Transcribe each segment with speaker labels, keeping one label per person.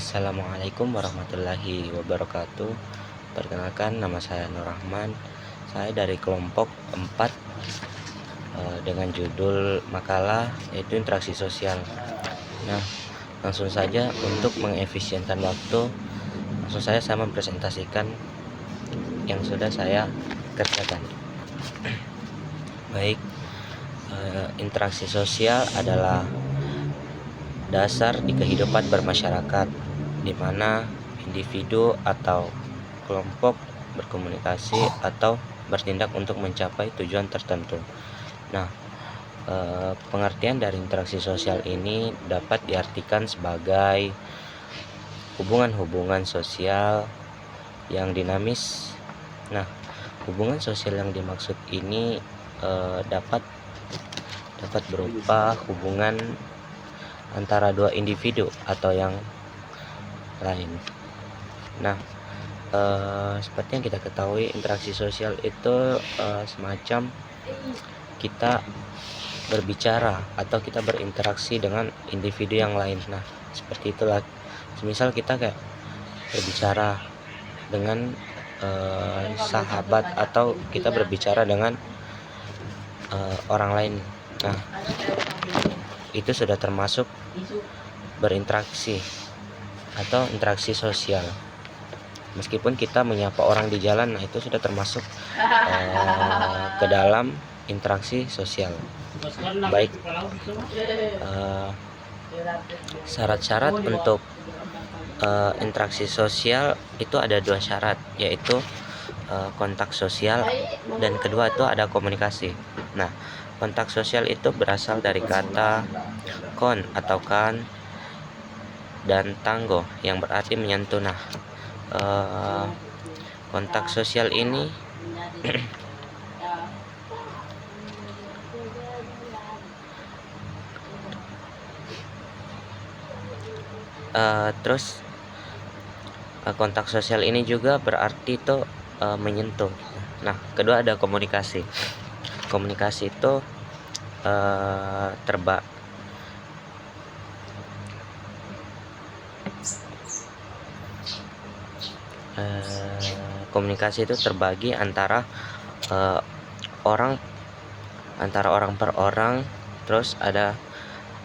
Speaker 1: Assalamualaikum warahmatullahi wabarakatuh. Perkenalkan, nama saya Nur Rahman. Saya dari kelompok 4 dengan judul makalah yaitu interaksi sosial. Nah, langsung saja untuk mengefisienkan waktu, langsung saya mempresentasikan yang sudah saya kerjakan. Baik, interaksi sosial adalah dasar di kehidupan bermasyarakat, di mana individu atau kelompok berkomunikasi atau bertindak untuk mencapai tujuan tertentu. Nah, pengertian dari interaksi sosial ini dapat diartikan sebagai hubungan-hubungan sosial yang dinamis. Nah, hubungan sosial yang dimaksud ini dapat berupa hubungan antara dua individu atau yang lain. Nah, seperti yang kita ketahui, interaksi sosial itu semacam kita berbicara atau kita berinteraksi dengan individu yang lain. Nah, seperti itulah. Misal kita kayak berbicara dengan sahabat atau kita berbicara dengan orang lain. Nah, itu sudah termasuk berinteraksi atau interaksi sosial. Meskipun kita menyapa orang di jalan, nah itu sudah termasuk ke dalam interaksi sosial. Baik, syarat-syarat untuk interaksi sosial itu ada 2 syarat, yaitu kontak sosial dan kedua itu ada komunikasi. Nah, kontak sosial itu berasal dari kata kon atau kan dan tango yang berarti menyentuh. Nah, kontak sosial ini terus kontak sosial ini juga berarti itu menyentuh. Nah, kedua ada komunikasi. Komunikasi itu komunikasi itu terbagi antara orang per orang, terus ada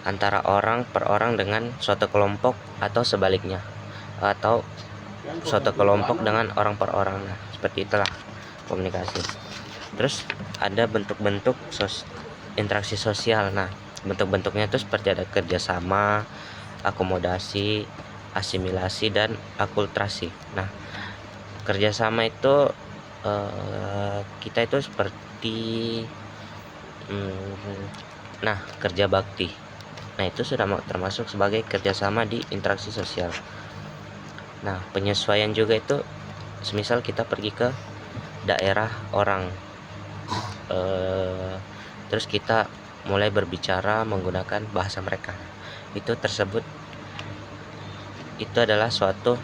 Speaker 1: antara orang per orang dengan suatu kelompok atau sebaliknya, atau suatu kelompok dengan orang per orang. Nah, seperti itulah komunikasi. Terus ada bentuk-bentuk interaksi sosial. Nah, bentuk-bentuknya itu seperti ada kerjasama, akomodasi, asimilasi, dan akulturasi. Nah, kerjasama itu kita itu seperti kerja bakti. Nah, itu sudah termasuk sebagai kerjasama di interaksi sosial. Nah, penyesuaian juga itu semisal kita pergi ke daerah orang, terus kita mulai berbicara menggunakan bahasa mereka, itu adalah suatu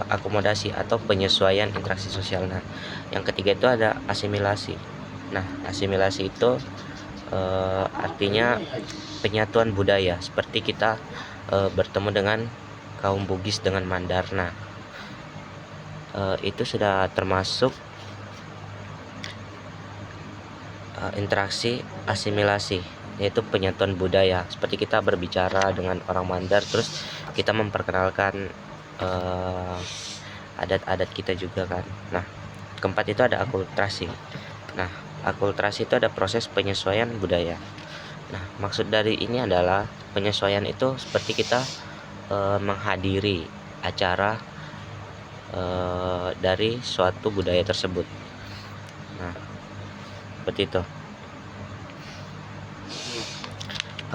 Speaker 1: akomodasi atau penyesuaian interaksi sosial. Nah, yang ketiga itu ada asimilasi. Nah, asimilasi itu artinya penyatuan budaya, seperti kita bertemu dengan kaum Bugis dengan Mandar. Nah, itu sudah termasuk interaksi asimilasi, yaitu penyatuan budaya, seperti kita berbicara dengan orang Mandar terus kita memperkenalkan adat-adat kita juga kan. Nah, keempat itu ada akulturasi. Nah, akulturasi itu ada proses penyesuaian budaya. Nah, maksud dari ini adalah penyesuaian itu seperti kita menghadiri acara dari suatu budaya tersebut. Nah, seperti itu.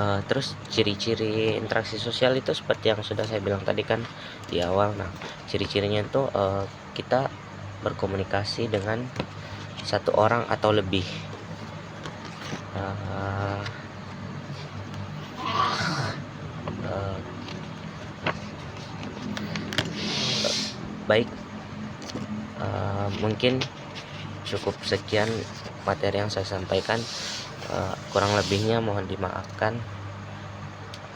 Speaker 1: Terus ciri-ciri interaksi sosial itu seperti yang sudah saya bilang tadi kan di awal. Nah, ciri-cirinya itu kita berkomunikasi dengan satu orang atau lebih. Baik, mungkin cukup sekian materi yang saya sampaikan. Kurang lebihnya mohon dimaafkan.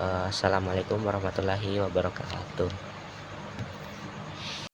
Speaker 1: Assalamualaikum warahmatullahi wabarakatuh.